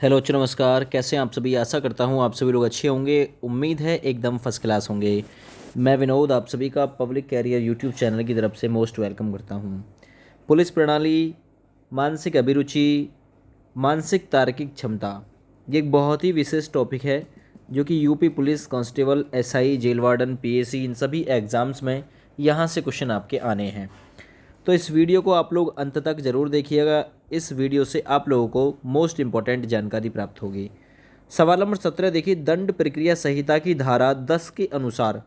Hello अच्छा नमस्कार। कैसे हैं आप सभी? आशा करता हूँ आप सभी लोग अच्छे होंगे। उम्मीद है एकदम फर्स्ट क्लास होंगे। मैं विनोद आप सभी का पब्लिक कैरियर यूट्यूब चैनल की तरफ से मोस्ट वेलकम करता हूँ। पुलिस प्रणाली, मानसिक अभिरुचि, मानसिक तार्किक क्षमता, ये एक बहुत ही विशेष टॉपिक है जो कि UP police constable, SI, jail warden, PAC इन सभी एग्ज़ाम्स में यहाँ से क्वेश्चन आपके आने हैं। तो इस वीडियो को आप लोग अंत तक ज़रूर देखिएगा। इस वीडियो से आप लोगों को मोस्ट इम्पॉर्टेंट जानकारी प्राप्त होगी। सवाल नंबर 17 देखिए, दंड प्रक्रिया संहिता की धारा 10 के अनुसार,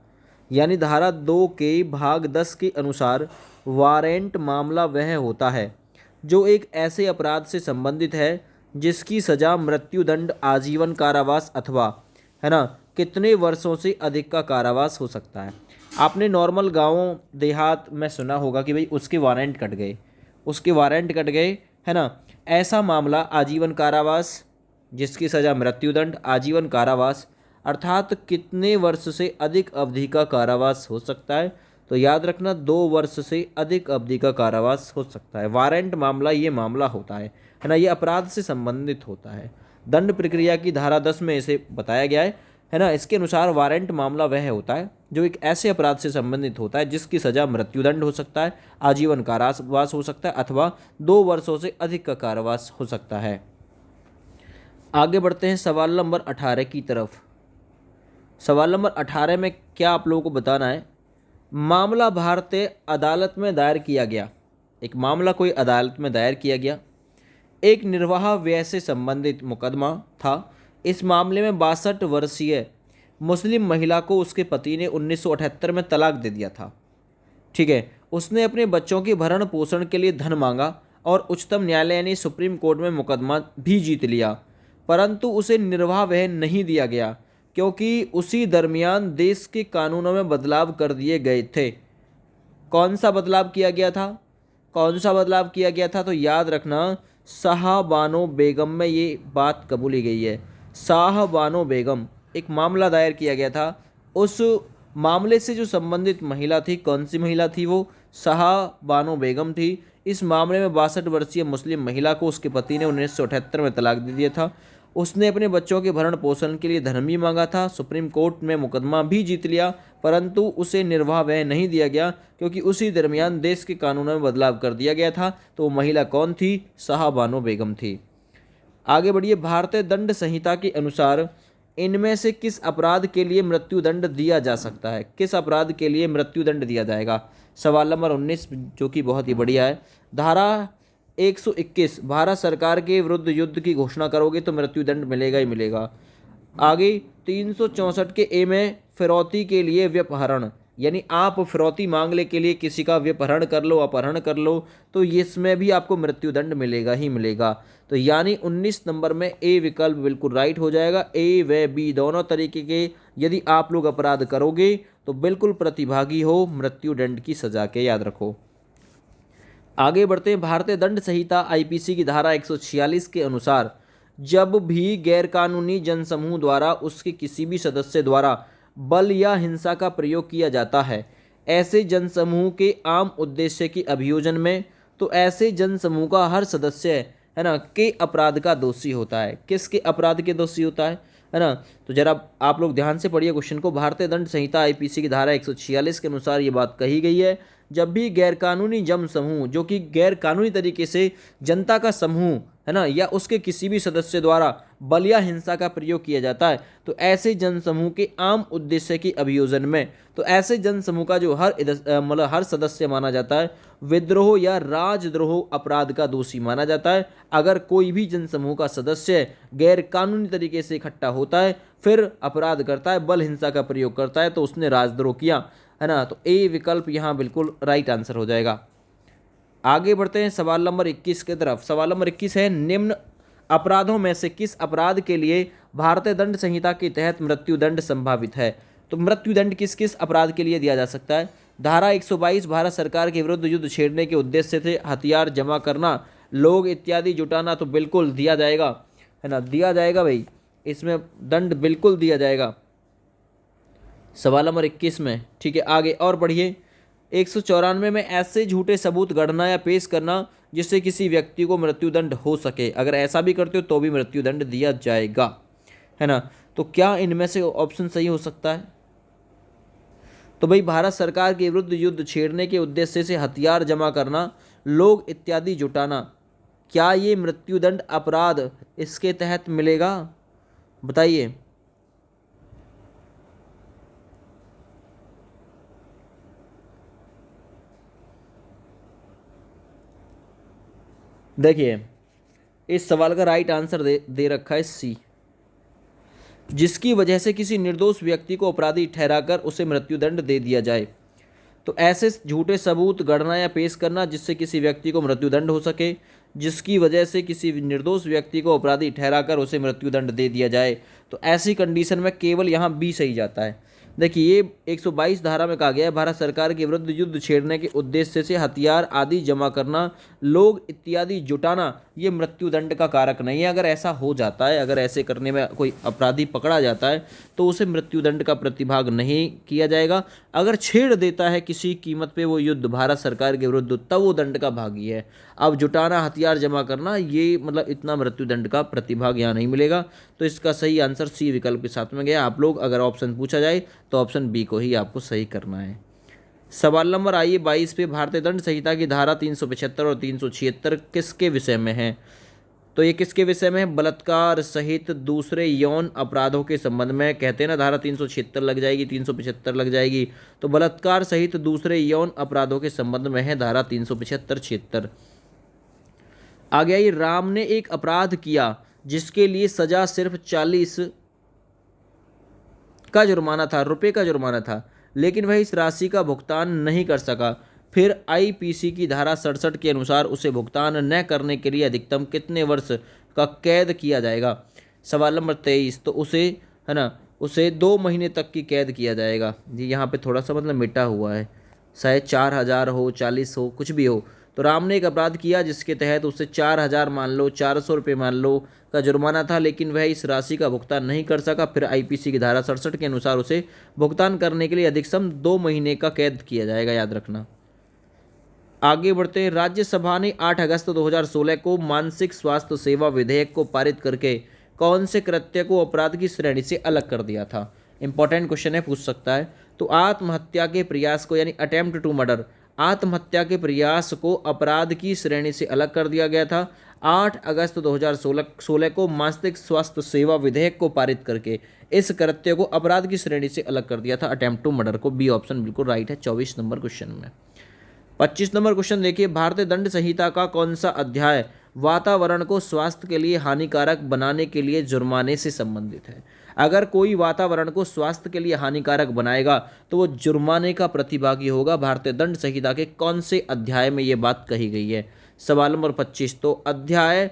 यानी धारा 2 के भाग 10 के अनुसार वारंट मामला वह होता है जो एक ऐसे अपराध से संबंधित है जिसकी सज़ा मृत्युदंड, आजीवन कारावास अथवा है ना कितने वर्षों से अधिक का कारावास हो सकता है। आपने नॉर्मल गाँव देहात में सुना होगा कि भाई उसके वारंट कट गए है ना। ऐसा मामला आजीवन कारावास, जिसकी सज़ा मृत्युदंड, आजीवन कारावास अर्थात कितने वर्ष से अधिक अवधि का कारावास हो सकता है। तो याद रखना 2 वर्ष से अधिक अवधि का कारावास हो सकता है। वारंट मामला ये मामला होता है ना, ये अपराध से संबंधित होता है। दंड प्रक्रिया की धारा 10 में इसे बताया गया है ना। इसके अनुसार वारंट मामला वह होता है जो एक ऐसे अपराध से संबंधित होता है जिसकी सज़ा मृत्युदंड हो सकता है, आजीवन कारावास हो सकता है अथवा 2 वर्षों से अधिक का कारावास हो सकता है। आगे बढ़ते हैं सवाल नंबर 18 की तरफ। सवाल नंबर 18 में क्या आप लोगों को बताना है, मामला भारतीय अदालत में दायर किया गया। एक मामला कोई अदालत में दायर किया गया, एक निर्वाह व्यय से संबंधित मुकदमा था। इस मामले में 62 वर्षीय मुस्लिम महिला को उसके पति ने 1978 में तलाक दे दिया था। ठीक है, उसने अपने बच्चों के भरण पोषण के लिए धन मांगा और उच्चतम न्यायालय यानी सुप्रीम कोर्ट में मुकदमा भी जीत लिया, परंतु उसे निर्वाह व्यय नहीं दिया गया क्योंकि उसी दरमियान देश के कानूनों में बदलाव कर दिए गए थे। कौन सा बदलाव किया गया था? कौन सा बदलाव किया गया था? तो याद रखना, शाह बानो बेगम में ये बात कबूली गई है। शाह बानो बेगम, एक मामला दायर किया गया था। उस मामले से जो संबंधित महिला थी, कौन सी महिला थी वो? शाह बानो बेगम थी। इस मामले में 62 वर्षीय मुस्लिम महिला को उसके पति ने 1978 में तलाक दे दिया था। उसने अपने बच्चों के भरण पोषण के लिए धन भी मांगा था, सुप्रीम कोर्ट में मुकदमा भी जीत लिया, परंतु उसे निर्वाह व्यय नहीं दिया गया क्योंकि उसी दरमियान देश के कानूनों में बदलाव कर दिया गया था। तो वो महिला कौन थी? शाह बानो बेगम थी। आगे बढ़िए, भारतीय दंड संहिता के अनुसार इनमें से किस अपराध के लिए मृत्युदंड दिया जा सकता है? किस अपराध के लिए मृत्युदंड दिया जाएगा? सवाल नंबर 19 जो कि बहुत ही बढ़िया है। धारा 121, भारत सरकार के विरुद्ध युद्ध की घोषणा करोगे तो मृत्युदंड मिलेगा ही मिलेगा। आगे 364 के ए में फिरौती के लिए व्यपहरण, यानी आप फिरौती मांगने के लिए किसी का व्यपहरण कर लो, अपहरण कर लो, तो इसमें भी आपको मृत्युदंड मिलेगा ही मिलेगा। तो यानी 19 नंबर में ए विकल्प बिल्कुल राइट हो जाएगा। ए व बी दोनों तरीके के यदि आप लोग अपराध करोगे तो बिल्कुल प्रतिभागी हो मृत्युदंड की सजा के, याद रखो। आगे बढ़ते हैं, भारतीय दंड संहिता आईपीसी की धारा 146 के अनुसार जब भी गैरकानूनी जनसमूह द्वारा उसके किसी भी सदस्य द्वारा बल या हिंसा का प्रयोग किया जाता है, ऐसे जनसमूह के आम उद्देश्य के अभियोजन में, तो ऐसे जनसमूह का हर सदस्य है ना के अपराध का दोषी होता है। किसके अपराध के दोषी होता है ना? तो जरा आप लोग ध्यान से पढ़िए क्वेश्चन को। भारतीय दंड संहिता आईपीसी की धारा 146 के अनुसार ये बात कही गई है, जब भी गैरकानूनी जन समूह, जो कि गैरकानूनी तरीके से जनता का समूह है ना, या उसके किसी भी सदस्य द्वारा बल या हिंसा का प्रयोग किया जाता है, तो ऐसे जनसमूह के आम उद्देश्य की अभियोजन में, तो ऐसे जनसमूह का जो मतलब हर सदस्य माना जाता है, विद्रोह या राजद्रोह अपराध का दोषी माना जाता है। अगर कोई भी जनसमूह का सदस्य गैर कानूनी तरीके से इकट्ठा होता है, फिर अपराध करता है, बल हिंसा का प्रयोग करता है, तो उसने राजद्रोह किया है ना। तो ए विकल्प यहाँ बिल्कुल राइट आंसर हो जाएगा। आगे बढ़ते हैं सवाल नंबर 21 की तरफ। सवाल नंबर 21 है, निम्न अपराधों में से किस अपराध के लिए भारतीय दंड संहिता के तहत मृत्युदंड संभावित है? तो मृत्युदंड किस किस अपराध के लिए दिया जा सकता है? धारा 122, भारत सरकार के विरुद्ध युद्ध छेड़ने के उद्देश्य से हथियार जमा करना, लोग इत्यादि जुटाना, तो बिल्कुल दिया जाएगा है ना, दिया जाएगा भाई, इसमें दंड बिल्कुल दिया जाएगा सवाल नंबर 21 में। ठीक है, आगे और बढ़िए। 194 में ऐसे झूठे सबूत गढ़ना या पेश करना जिससे किसी व्यक्ति को मृत्युदंड हो सके। अगर ऐसा भी करते हो तो भी मृत्युदंड दिया जाएगा, है ना। तो क्या इनमें से ऑप्शन सही हो सकता है? तो भाई भारत सरकार के विरुद्ध युद्ध छेड़ने के उद्देश्य से हथियार जमा करना, लोग इत्यादि जुटाना, क्या ये मृत्युदंड अपराध इसके तहत मिलेगा? बताइए। देखिए, इस सवाल का राइट आंसर दे रखा है सी, जिसकी वजह से किसी निर्दोष व्यक्ति को अपराधी ठहराकर उसे मृत्युदंड दे दिया जाए। तो ऐसे झूठे सबूत गढ़ना या पेश करना जिससे किसी व्यक्ति को मृत्युदंड हो सके, जिसकी वजह से किसी निर्दोष व्यक्ति को अपराधी ठहराकर उसे मृत्युदंड दे दिया जाए। तो ऐसी कंडीशन में केवल यहाँ बी सही जाता है। देखिए, ये 122 धारा में कहा गया है, भारत सरकार के विरुद्ध युद्ध छेड़ने के उद्देश्य से हथियार आदि जमा करना, लोग इत्यादि जुटाना, ये मृत्युदंड का कारक नहीं है। अगर ऐसा हो जाता है, अगर ऐसे करने में कोई अपराधी पकड़ा जाता है तो उसे मृत्युदंड का प्रतिभाग नहीं किया जाएगा। अगर छेड़ देता है किसी कीमत पे वो युद्ध भारत सरकार के विरुद्ध, तब वो दंड का भागी है। अब जुटाना, हथियार जमा करना, ये मतलब इतना मृत्युदंड का प्रतिभाग यहाँ नहीं मिलेगा। तो इसका सही आंसर सी विकल्प के साथ में गया। आप लोग अगर ऑप्शन पूछा जाए तो ऑप्शन बी को ही आपको सही करना है। सवाल नंबर आइए 22 पे, भारतीय दंड संहिता की धारा 375 और 376 किसके विषय में है? तो ये किसके विषय में है? बलात्कार सहित दूसरे यौन अपराधों के संबंध में। कहते हैं ना, धारा 376 लग जाएगी, 375 लग जाएगी। तो बलात्कार सहित दूसरे यौन अपराधों के संबंध में है धारा 375 76। आगे आई, राम ने एक अपराध किया जिसके लिए सजा सिर्फ 40 का जुर्माना था, रुपये का जुर्माना था, लेकिन वह इस राशि का भुगतान नहीं कर सका। फिर आईपीसी की धारा 67 के अनुसार उसे भुगतान न करने के लिए अधिकतम कितने वर्ष का कैद किया जाएगा? सवाल नंबर 23, तो उसे, है ना, उसे 2 महीने तक की कैद किया जाएगा। जी यहाँ पे थोड़ा सा मतलब मिटा हुआ है, शायद 4000 हो, 40 हो, कुछ भी हो। तो राम ने एक अपराध किया जिसके तहत उसे 4000 मान लो, 400 रुपये मान लो का जुर्माना था, लेकिन वह इस राशि का भुगतान नहीं कर सका। फिर आईपीसी की धारा 67 के अनुसार उसे भुगतान करने के लिए अधिकतम 2 महीने का कैद किया जाएगा, याद रखना। आगे बढ़ते हैं। राज्यसभा ने 8 अगस्त 2016 को मानसिक स्वास्थ्य सेवा विधेयक को पारित करके कौन से कृत्य को अपराध की श्रेणी से अलग कर दिया था? इंपॉर्टेंट क्वेश्चन है, पूछ सकता है। तो आत्महत्या के प्रयास को, यानी अटेम्प्ट टू मर्डर, आत्महत्या के प्रयास को अपराध की श्रेणी से अलग कर दिया गया था। 8 अगस्त 2016 को मानसिक स्वास्थ्य सेवा विधेयक को पारित करके इस कृत्य को अपराध की श्रेणी से अलग कर दिया था, अटेम्प्ट टू मर्डर को। बी ऑप्शन बिल्कुल राइट है 24 नंबर क्वेश्चन में। 25 नंबर क्वेश्चन देखिए, भारतीय दंड संहिता का कौन सा अध्याय वातावरण को स्वास्थ्य के लिए हानिकारक बनाने के लिए जुर्माने से संबंधित है? अगर कोई वातावरण को स्वास्थ्य के लिए हानिकारक बनाएगा तो वो जुर्माने का प्रतिभागी होगा। भारतीय दंड संहिता के कौन से अध्याय में ये बात कही गई है? सवाल नंबर 25, तो अध्याय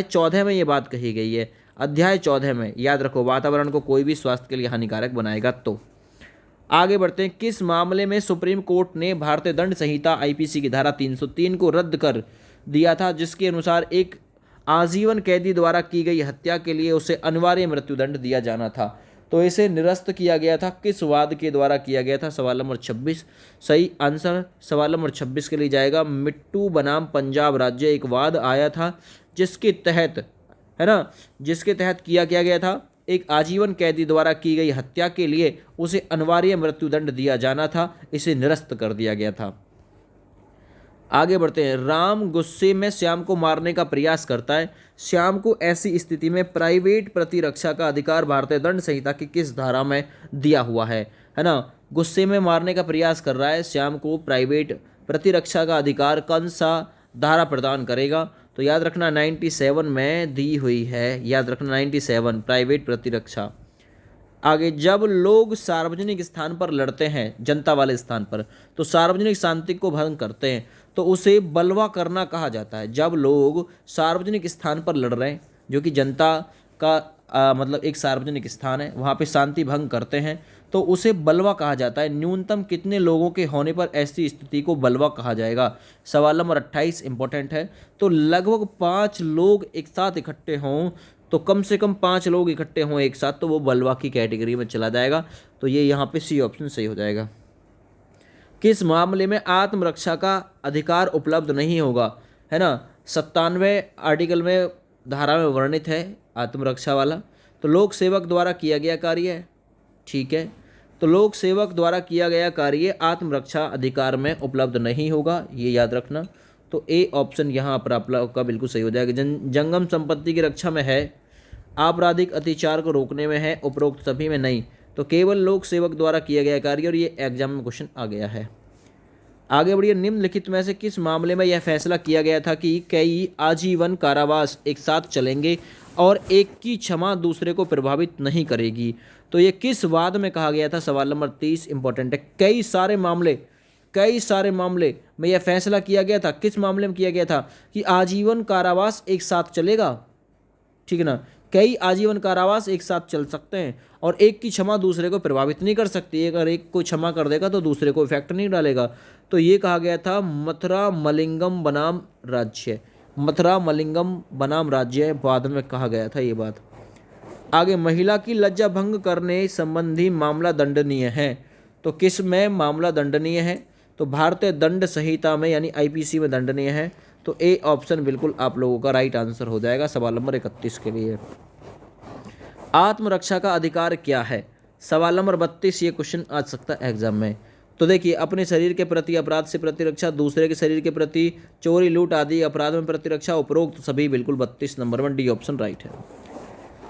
14 में ये बात कही गई है। अध्याय 14 में, याद रखो, वातावरण को कोई भी स्वास्थ्य के लिए हानिकारक बनाएगा तो। आगे बढ़ते हैं। किस मामले में सुप्रीम कोर्ट ने भारतीय दंड संहिता आईपीसी की धारा 303 को रद्द कर दिया था, जिसके अनुसार एक आजीवन कैदी द्वारा की गई हत्या के लिए उसे अनिवार्य मृत्युदंड दिया जाना था? तो इसे निरस्त किया गया था, किस वाद के द्वारा किया गया था? सवाल नंबर 26 सही आंसर सवाल नंबर 26 के लिए जाएगा। मिट्टू बनाम पंजाब राज्य एक वाद आया था जिसके तहत, है ना, जिसके तहत किया गया था, एक आजीवन कैदी द्वारा की गई हत्या के लिए उसे अनिवार्य मृत्युदंड दिया जाना था, इसे निरस्त कर दिया गया था। आगे बढ़ते हैं। राम गुस्से में श्याम को मारने का प्रयास करता है। श्याम को ऐसी स्थिति में प्राइवेट प्रतिरक्षा का अधिकार भारतीय दंड संहिता की किस धारा में दिया हुआ है ना? गुस्से में मारने का प्रयास कर रहा है श्याम को, प्राइवेट प्रतिरक्षा का अधिकार कौन सा धारा प्रदान करेगा? तो याद रखना 97 में दी हुई है, याद रखना 97 प्राइवेट प्रतिरक्षा। आगे, जब लोग सार्वजनिक स्थान पर लड़ते हैं, जनता वाले स्थान पर, तो सार्वजनिक शांति को भंग करते हैं तो उसे बलवा करना कहा जाता है। जब लोग सार्वजनिक स्थान पर लड़ रहे हैं, जो कि जनता का मतलब एक सार्वजनिक स्थान है, वहाँ पे शांति भंग करते हैं तो उसे बलवा कहा जाता है। न्यूनतम कितने लोगों के होने पर ऐसी स्थिति को बलवा कहा जाएगा? सवाल नंबर 28 इंपॉर्टेंट है। तो लगभग 5 लोग एक साथ इकट्ठे हों, तो कम से कम 5 लोग इकट्ठे हों एक साथ, तो वो बलवा की कैटेगरी में चला जाएगा। तो ये यहाँ पे सी ऑप्शन सही हो जाएगा। किस मामले में आत्मरक्षा का अधिकार उपलब्ध नहीं होगा, है ना। 97 आर्टिकल में धारा में वर्णित है आत्मरक्षा वाला। तो लोक सेवक द्वारा किया गया कार्य है, ठीक है। तो लोक सेवक द्वारा किया गया कार्य आत्मरक्षा अधिकार में उपलब्ध नहीं होगा, ये याद रखना। तो ए ऑप्शन यहाँ पर आप लोग का बिल्कुल सही हो जाएगा। जंगम संपत्ति की रक्षा में है, आपराधिक अत्याचार को रोकने में है, उपरोक्त सभी में नहीं। तो केवल लोक सेवक द्वारा किया गया कार्य, और ये एग्जाम में क्वेश्चन आ गया है। आगे बढ़िए, निम्नलिखित में से किस मामले में यह फैसला किया गया था कि कई आजीवन कारावास एक साथ चलेंगे और एक की क्षमा दूसरे को प्रभावित नहीं करेगी। तो ये किस वाद में कहा गया था, सवाल नंबर 30 इंपॉर्टेंट है। कई सारे मामले में यह फैसला किया गया था, किस मामले में किया गया था कि आजीवन कारावास एक साथ चलेगा, ठीक है ना। कई आजीवन कारावास एक साथ चल सकते हैं और एक की क्षमा दूसरे को प्रभावित नहीं कर सकती। अगर एक को क्षमा कर देगा तो दूसरे को इफेक्ट नहीं डालेगा। तो ये कहा गया था मथुरा मलिंगम बनाम राज्य, मथुरा मलिंगम बनाम राज्य बाद में कहा गया था ये बात। आगे, महिला की लज्जा भंग करने संबंधी मामला दंडनीय है। तो किस में मामला दंडनीय है, तो भारतीय दंड संहिता में यानी आईपीसी में दंडनीय है। तो ए ऑप्शन बिल्कुल आप लोगों का राइट आंसर हो जाएगा सवाल नंबर 31 के लिए। आत्मरक्षा का अधिकार क्या है, सवाल नंबर 32 ये क्वेश्चन आ सकता है एग्जाम में। तो देखिए, अपने शरीर के प्रति अपराध से प्रतिरक्षा, दूसरे के शरीर के प्रति चोरी लूट आदि अपराध में प्रतिरक्षा, उपरोक्त सभी बिल्कुल 32 नंबर में डी ऑप्शन राइट है।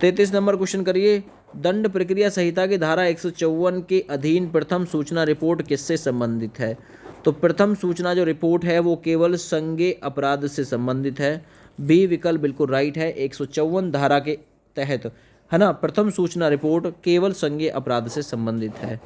33 नंबर क्वेश्चन करिए, दंड प्रक्रिया संहिता की धारा 154 के अधीन प्रथम सूचना रिपोर्ट किससे संबंधित है। तो प्रथम सूचना जो रिपोर्ट है वो केवल संज्ञेय अपराध से संबंधित है। बी विकल्प बिल्कुल राइट है, 154 धारा के तहत, है ना। प्रथम सूचना रिपोर्ट केवल संज्ञेय अपराध से संबंधित है।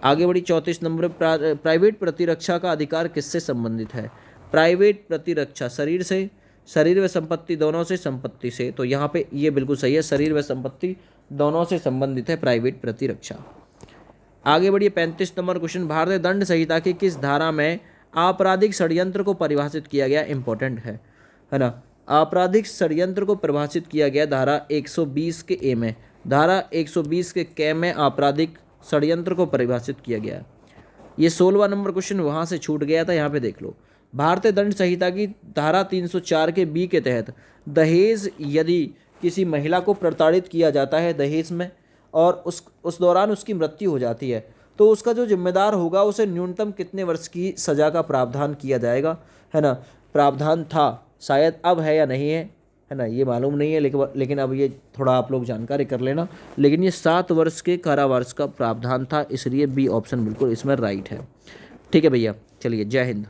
आगे बढ़ी 34 नंबर, प्राइवेट प्रतिरक्षा का अधिकार किससे संबंधित है। प्राइवेट प्रतिरक्षा शरीर से, शरीर व संपत्ति दोनों से, संपत्ति से। तो यहाँ पे ये बिल्कुल सही है, शरीर व संपत्ति दोनों से संबंधित है प्राइवेट प्रतिरक्षा। आगे बढ़िए 35 नंबर क्वेश्चन, भारतीय दंड संहिता की किस धारा में आपराधिक षड्यंत्र को परिभाषित किया गया, इंपॉर्टेंट है ना। आपराधिक षड्यंत्र को परिभाषित किया गया धारा 120 के ए में, धारा 120 के के में आपराधिक षड्यंत्र को परिभाषित किया गया। ये 16वां नंबर क्वेश्चन वहाँ से छूट गया था, यहाँ पे देख लो। भारतीय दंड संहिता की धारा 304 के बी के तहत दहेज, यदि किसी महिला को प्रताड़ित किया जाता है दहेज में और उस दौरान उसकी मृत्यु हो जाती है, तो उसका जो जिम्मेदार होगा उसे न्यूनतम कितने वर्ष की सज़ा का प्रावधान किया जाएगा, है ना। प्रावधान था, शायद अब है या नहीं है ना, ये मालूम नहीं है, लेकिन अब ये थोड़ा आप लोग जानकारी कर लेना। लेकिन ये 7 वर्ष के कारावास का प्रावधान था, इसलिए बी ऑप्शन बिल्कुल इसमें राइट है। ठीक है भैया, चलिए, जय हिंद।